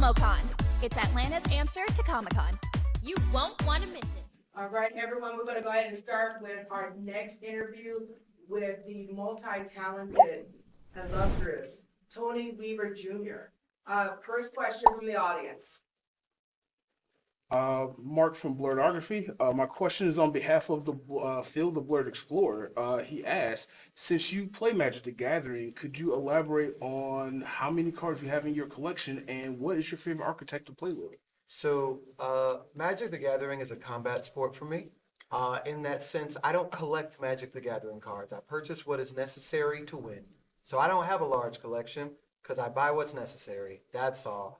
MomoCon. It's Atlanta's answer to Comic-Con. You won't want to miss it. All right, everyone, we're going to go ahead and start with our next interview with the multi-talented, illustrious Tony Weaver Jr. First question from the audience. Mark from Blurredography. My question is on behalf of the Phil the Blurred Explorer. He asked, since you play Magic the Gathering, could you elaborate on how many cards you have in your collection and what is your favorite archetype to play with? So, Magic the Gathering is a combat sport for me. In that sense, I don't collect Magic the Gathering cards. I purchase what is necessary to win. So I don't have a large collection because I buy what's necessary. That's all.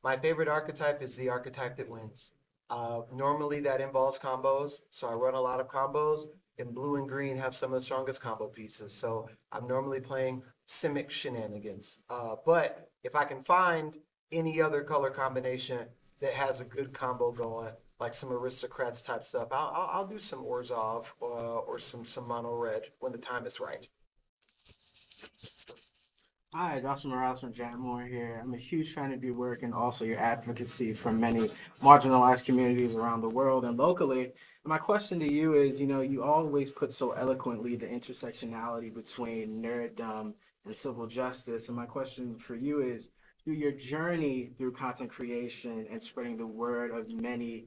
My favorite archetype is the archetype that wins. Normally that involves combos, so I run a lot of combos, and blue and green have some of the strongest combo pieces. So I'm normally playing Simic shenanigans. But if I can find any other color combination that has a good combo going, like some aristocrats type stuff, I'll do some Orzhov or some mono red when the time is right. Hi, Joshua Morales from Jammore here. I'm a huge fan of your work and also your advocacy for many marginalized communities around the world and locally. And my question to you is, you always put so eloquently the intersectionality between nerddom and civil justice. And my question for you is, through your journey through content creation and spreading the word of many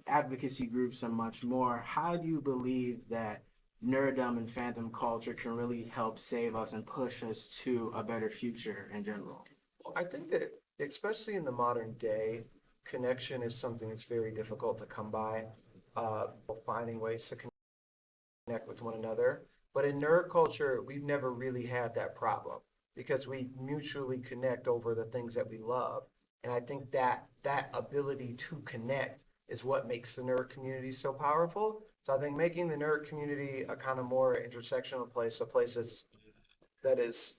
advocacy groups and much more, how do you believe that nerddom and fandom culture can really help save us and push us to a better future in general? Well, I think that, especially in the modern day, connection is something that's very difficult to come by. Finding ways to connect with one another. But in nerd culture, we've never really had that problem because we mutually connect over the things that we love. And I think that ability to connect is what makes the nerd community so powerful. So I think making the nerd community a kind of more intersectional place, a place that is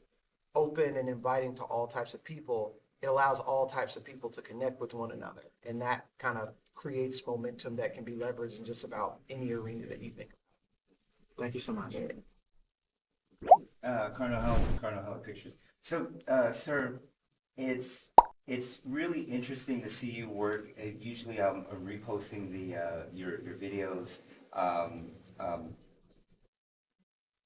open and inviting to all types of people, it allows all types of people to connect with one another. And that kind of creates momentum that can be leveraged in just about any arena that you think of. Thank you so much. Carnell Holley from Carnell Holley Pictures. So, sir, it's really interesting to see you work. Usually, I'm reposting your videos,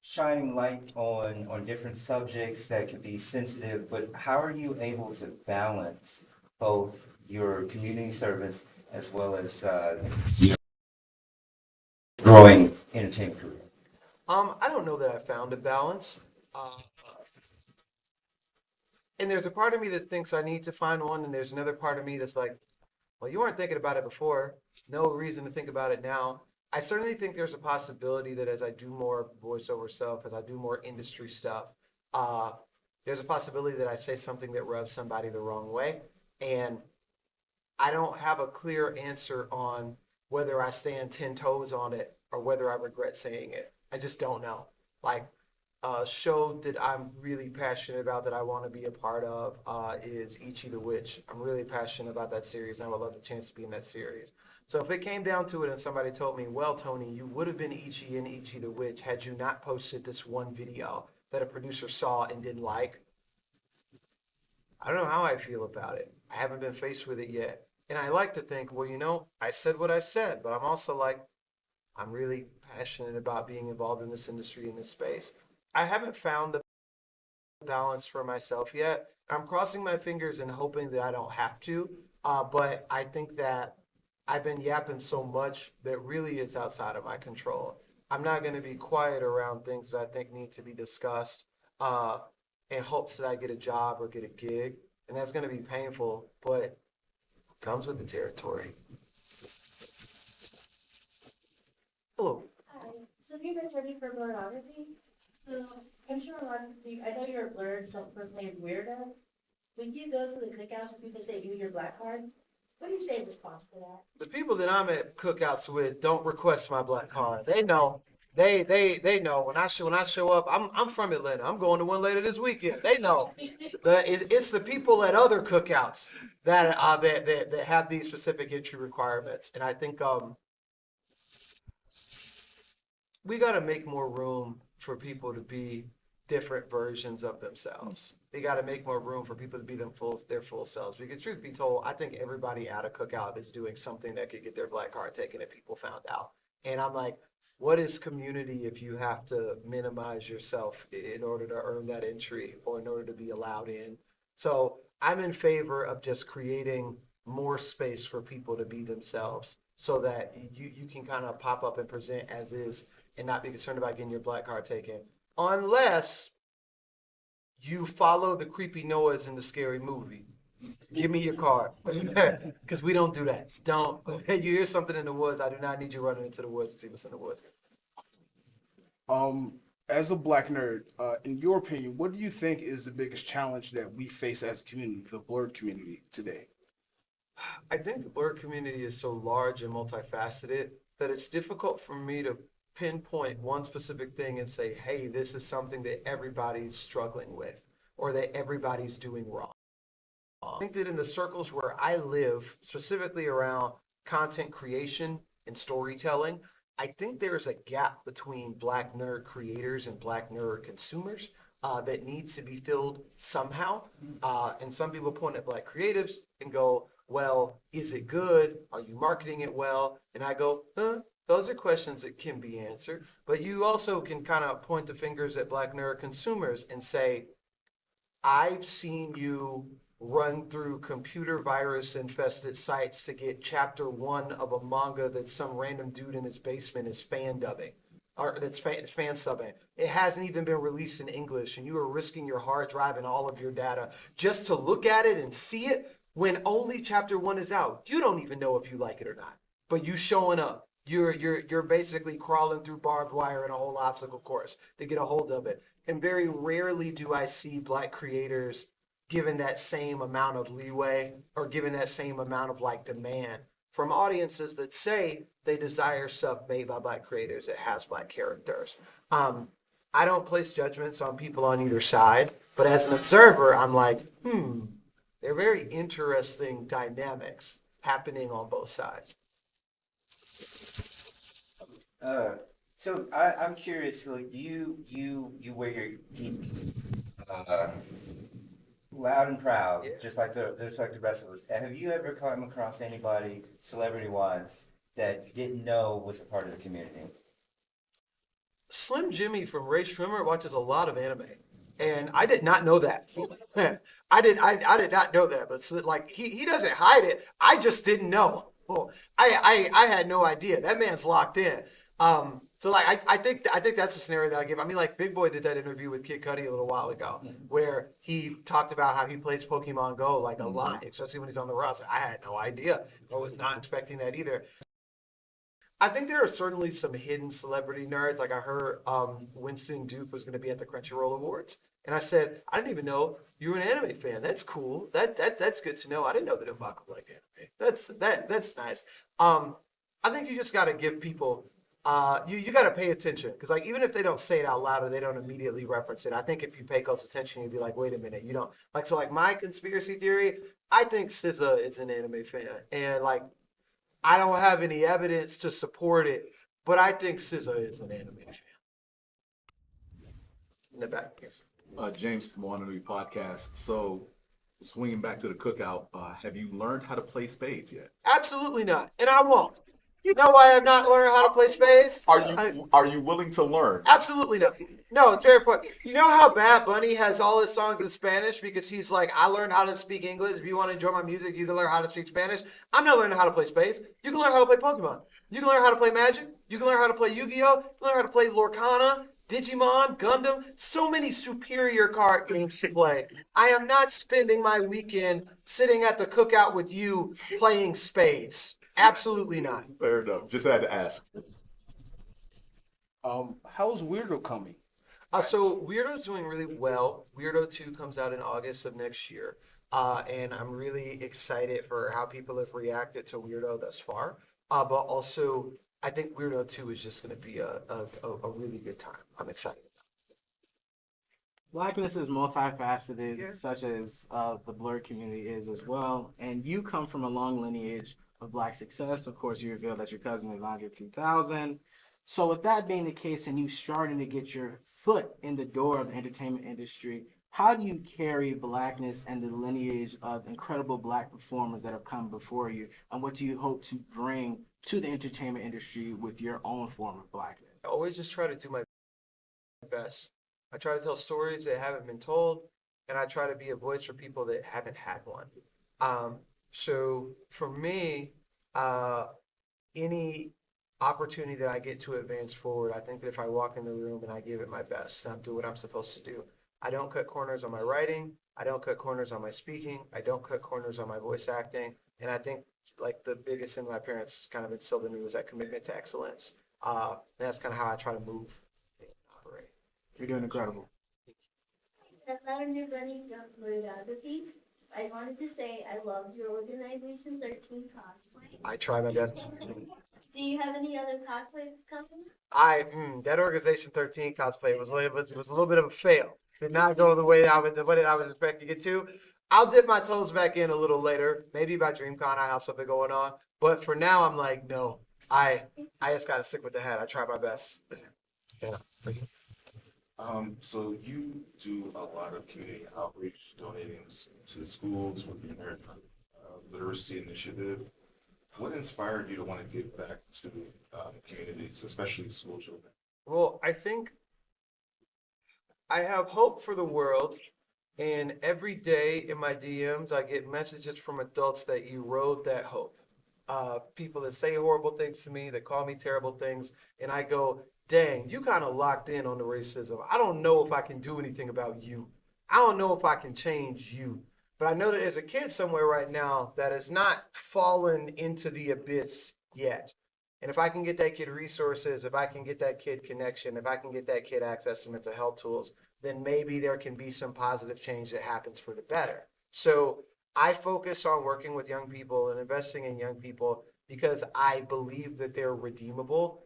shining light on different subjects that can be sensitive. But how are you able to balance both your community service as well as your growing entertainment career? I don't know that I found a balance. And there's a part of me that thinks I need to find one, and there's another part of me that's like, well, you weren't thinking about it before. No reason to think about it now. I certainly think there's a possibility that as I do more voiceover stuff, as I do more industry stuff, there's a possibility that I say something that rubs somebody the wrong way. And I don't have a clear answer on whether I stand 10 toes on it or whether I regret saying it. I just don't know. Like, a show that I'm really passionate about that I want to be a part of is Ichi the Witch. I'm really passionate about that series, and I would love the chance to be in that series. So if it came down to it and somebody told me, well, Tony, you would have been Ichi in Ichi the Witch had you not posted this one video that a producer saw and didn't like, I don't know how I feel about it. I haven't been faced with it yet. And I like to think, well, I said what I said, but I'm also like, I'm really passionate about being involved in this industry, in this space. I haven't found the balance for myself yet. I'm crossing my fingers and hoping that I don't have to. But I think that I've been yapping so much that really it's outside of my control. I'm not going to be quiet around things that I think need to be discussed in hopes that I get a job or get a gig. And that's going to be painful, but it comes with the territory. Hello. Hi. So you've been ready for blurredography? So I'm sure a lot of you, I know you're a blurred, self-proclaimed weirdo. When you go to the cookouts and people say, give me your black card, what do you say in response to that? The people that I'm at cookouts with don't request my black card. They know. They know when I show up. I'm from Atlanta. I'm going to one later this weekend. They know. It's the people at other cookouts that that have these specific entry requirements, and I think we got to make more room for people to be different versions of themselves. They got to make more room for people to be their full selves. Because truth be told, I think everybody at a cookout is doing something that could get their black card taken if people found out. And I'm like, what is community if you have to minimize yourself in order to earn that entry or in order to be allowed in? So I'm in favor of just creating more space for people to be themselves so that you can kind of pop up and present as is and not be concerned about getting your black card taken. Unless you follow the creepy Noahs in the scary movie. Give me your card. Because we don't do that. Don't. You hear something in the woods, I do not need you running into the woods to see what's in the woods. As a black nerd, in your opinion, what do you think is the biggest challenge that we face as a community, the blurred community today? I think the blurred community is so large and multifaceted that it's difficult for me to pinpoint one specific thing and say, hey, this is something that everybody's struggling with or that everybody's doing wrong. I think that in the circles where I live, specifically around content creation and storytelling, I think there's a gap between black nerd creators and black nerd consumers that needs to be filled somehow. And some people point at black creatives and go, well, is it good? Are you marketing it well? And I go, those are questions that can be answered. But you also can kind of point the fingers at black nerd consumers and say, I've seen you run through computer virus infested sites to get chapter 1 of a manga that some random dude in his basement is fan dubbing or that's fan subbing. It hasn't even been released in English, and you are risking your hard drive and all of your data just to look at it and see it when only chapter 1 is out. You don't even know if you like it or not, but you showing up. You're basically crawling through barbed wire in a whole obstacle course to get a hold of it. And very rarely do I see black creators given that same amount of leeway or given that same amount of like demand from audiences that say they desire stuff made by black creators that has black characters. I don't place judgments on people on either side, but as an observer, I'm like, they're very interesting dynamics happening on both sides. I'm curious, like you wear your geek loud and proud, Yeah. just like the rest of us. Have you ever come across anybody, celebrity-wise, that you didn't know was a part of the community? Slim Jimmy from Ray Shrimmer watches a lot of anime, and I did not know that. I did not know that, but so, like he doesn't hide it. I just didn't know. Well, I had no idea. That man's locked in. So like I think that's a scenario that I give. I mean, like Big Boy did that interview with Kid Cudi a little while ago, where he talked about how he plays Pokemon Go like a lot, especially when he's on the roster. I had no idea. I was not expecting that either. I think there are certainly some hidden celebrity nerds. Like I heard Winston Duke was going to be at the Crunchyroll Awards, and I said I didn't even know you were an anime fan. That's cool. That's good to know. I didn't know that M'Baku liked anime. That's nice. I think you just got to give people. You got to pay attention because like even if they don't say it out loud or they don't immediately reference it, I think if you pay close attention, you'd be like, wait a minute, you don't like so like my conspiracy theory. I think SZA is an anime fan, and like I don't have any evidence to support it, but I think SZA is an anime fan. In the back here. James from Wannabe Podcast. So, swinging back to the cookout, have you learned how to play spades yet? Absolutely not, and I won't. You know why I've not learned how to play spades? Are you willing to learn? Absolutely not. No, it's very important. You know how Bad Bunny has all his songs in Spanish because he's like, I learned how to speak English. If you want to enjoy my music, you can learn how to speak Spanish. I'm not learning how to play spades. You can learn how to play Pokemon. You can learn how to play Magic. You can learn how to play Yu-Gi-Oh. You can learn how to play Lorcana, Digimon, Gundam. So many superior card games to play. I am not spending my weekend sitting at the cookout with you playing spades. Absolutely not. Fair enough. Just had to ask. How's Weirdo coming? So Weirdo's doing really well. Weirdo 2 comes out in August of next year. And I'm really excited for how people have reacted to Weirdo thus far. But also, I think Weirdo 2 is just going to be a really good time. I'm excited. Blackness is multifaceted, such as the blurred community is as well. And you come from a long lineage of Black success. Of course, you revealed that your cousin is Andre 3000. So with that being the case and you starting to get your foot in the door of the entertainment industry, how do you carry blackness and the lineage of incredible black performers that have come before you? And what do you hope to bring to the entertainment industry with your own form of blackness? I always just try to do my best. I try to tell stories that haven't been told, and I try to be a voice for people that haven't had one. So for me, uh, any opportunity that I get to advance forward, I think that if I walk in the room and I give it my best, and I do what I'm supposed to do. I don't cut corners on my writing. I don't cut corners on my speaking. I don't cut corners on my voice acting. And I think like the biggest thing my parents kind of instilled in me was that commitment to excellence. And that's kind of how I try to move and operate. You're doing incredible. Hello, new running from choreography. I wanted to say I loved your Organization 13 cosplay. I try my best. Do you have any other cosplays coming? That Organization 13 cosplay was a little bit of a fail. Did not go the way I was expecting it to. I'll dip my toes back in a little later. Maybe by DreamCon I have something going on. But for now, I'm like, no. I just gotta stick with the hat. I try my best. Yeah. So you do a lot of community outreach, donating to the schools with the American Literacy Initiative. What inspired you to want to give back to communities, especially school children? Well, I think I have hope for the world, and every day in my DMs, I get messages from adults that erode that hope. People that say horrible things to me, that call me terrible things, and I go, dang, you kind of locked in on the racism. I don't know if I can do anything about you. I don't know if I can change you. But I know that there's a kid somewhere right now that has not fallen into the abyss yet. And if I can get that kid resources, if I can get that kid connection, if I can get that kid access to mental health tools, then maybe there can be some positive change that happens for the better. So I focus on working with young people and investing in young people because I believe that they're redeemable.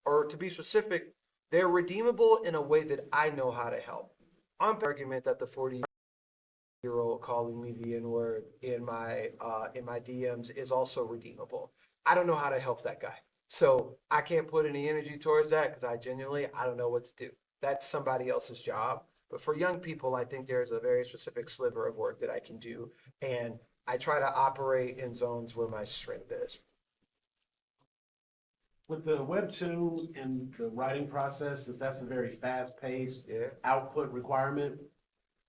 Or to be specific, they're redeemable in a way that I know how to help. I'm argument that the 40-year-old calling me the N-word in my DMs is also redeemable. I don't know how to help that guy. So I can't put any energy towards that because I don't know what to do. That's somebody else's job. But for young people, I think there's a very specific sliver of work that I can do. And I try to operate in zones where my strength is. With the webtoon and the writing process, since that's a very fast-paced Yeah. output requirement,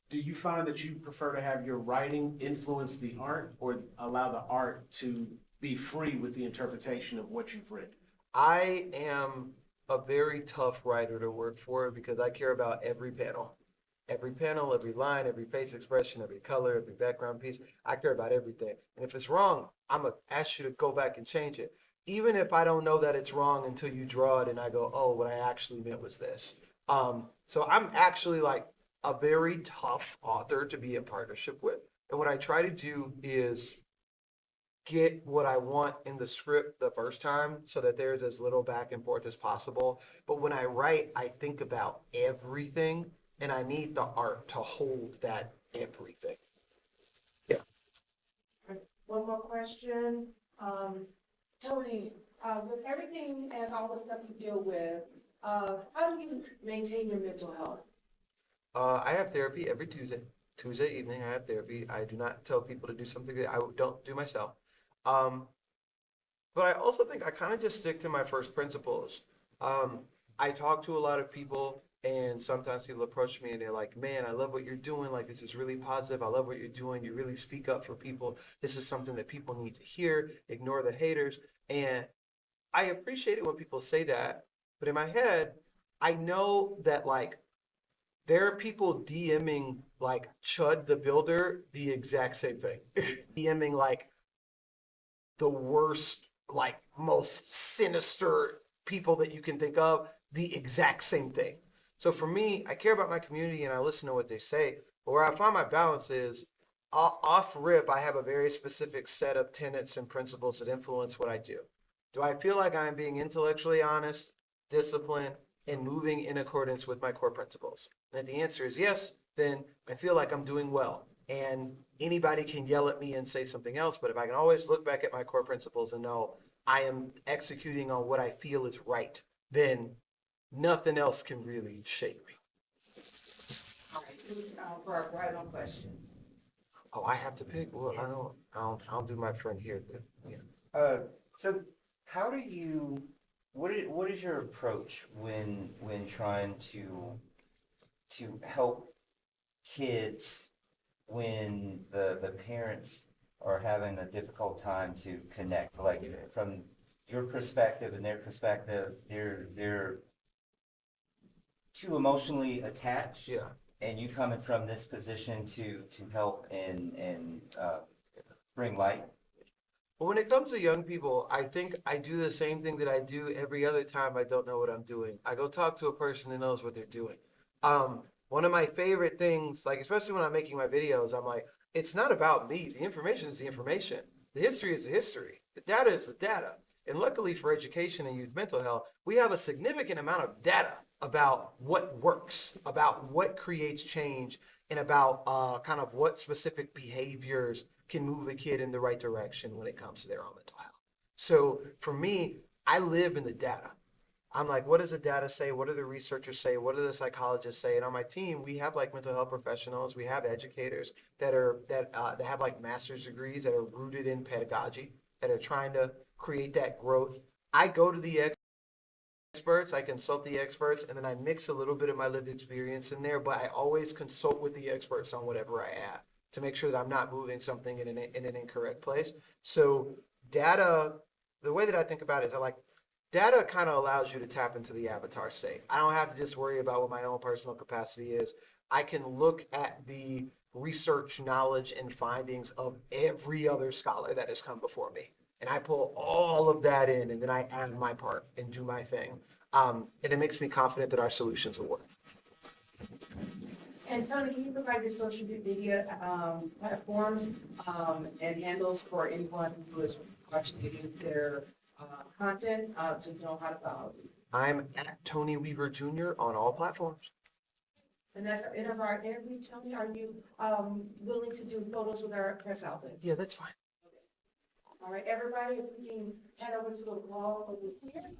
do you find that you prefer to have your writing influence the art or allow the art to be free with the interpretation of what you've written? I am a very tough writer to work for because I care about every panel. Every panel, every line, every face expression, every color, every background piece. I care about everything. And if it's wrong, I'm going to ask you to go back and change it. Even if I don't know that it's wrong until you draw it and I go, oh, what I actually meant was this. So I'm actually like a very tough author to be in partnership with. And what I try to do is get what I want in the script the first time so that there's as little back and forth as possible. But when I write, I think about everything and I need the art to hold that everything. Yeah. One more question. Tony, with everything and all the stuff you deal with, how do you maintain your mental health? I have therapy every Tuesday. Tuesday evening, I have therapy. I do not tell people to do something that I don't do myself. But I also think I kind of just stick to my first principles. I talk to a lot of people, and sometimes people approach me and they're like, man, I love what you're doing. Like, this is really positive. I love what you're doing. You really speak up for people. This is something that people need to hear. Ignore the haters. And I appreciate it when people say that. But in my head, I know that, like, there are people DMing, like, Chud the Builder the exact same thing. DMing, like, the worst, like, most sinister people that you can think of, the exact same thing. So for me, I care about my community and I listen to what they say. But where I find my balance is off rip, I have a very specific set of tenets and principles that influence what I do. Do I feel like I'm being intellectually honest, disciplined, and moving in accordance with my core principles? And if the answer is yes, then I feel like I'm doing well. And anybody can yell at me and say something else, but if I can always look back at my core principles and know I am executing on what I feel is right, then nothing else can really shake me. All right, who's, for our final question? Oh, I have to pick? Well, I'll do my friend here. Yeah. So how do you, what is your approach when trying to help kids when the parents are having a difficult time to connect? Like from your perspective and their perspective, they're too emotionally attached. Yeah. And you coming from this position to help and bring light. But when it comes to young people, I think I do the same thing that I do every other time I don't know what I'm doing. I go talk to a person who knows what they're doing. One of my favorite things, like especially when I'm making my videos, I'm like, it's not about me. The information is the information. The history is the history. The data is the data. And luckily for education and youth mental health, we have a significant amount of data about what works, about what creates change, and about kind of what specific behaviors can move a kid in the right direction when it comes to their own mental health. So for me, I live in the data. I'm like, what does the data say? What do the researchers say? What do the psychologists say? And on my team, we have like mental health professionals. We have educators that have like master's degrees that are rooted in pedagogy, that are trying to create that growth. I go to the experts, I consult the experts, and then I mix a little bit of my lived experience in there, but I always consult with the experts on whatever I have to make sure that I'm not moving something in an incorrect place. So data, the way that I think about it is data kind of allows you to tap into the avatar state. I don't have to just worry about what my own personal capacity is. I can look at the research knowledge and findings of every other scholar that has come before me. And I pull all of that in, and then I add my part and do my thing. And it makes me confident that our solutions will work. And Tony, can you provide your social media platforms and handles for anyone who is watching their content to know how to follow you? I'm at Tony Weaver Jr. on all platforms. And that's the end of our interview. Tony, are you willing to do photos with our press outlets? Yeah, that's fine. All right, everybody, if we can head over to the wall over here.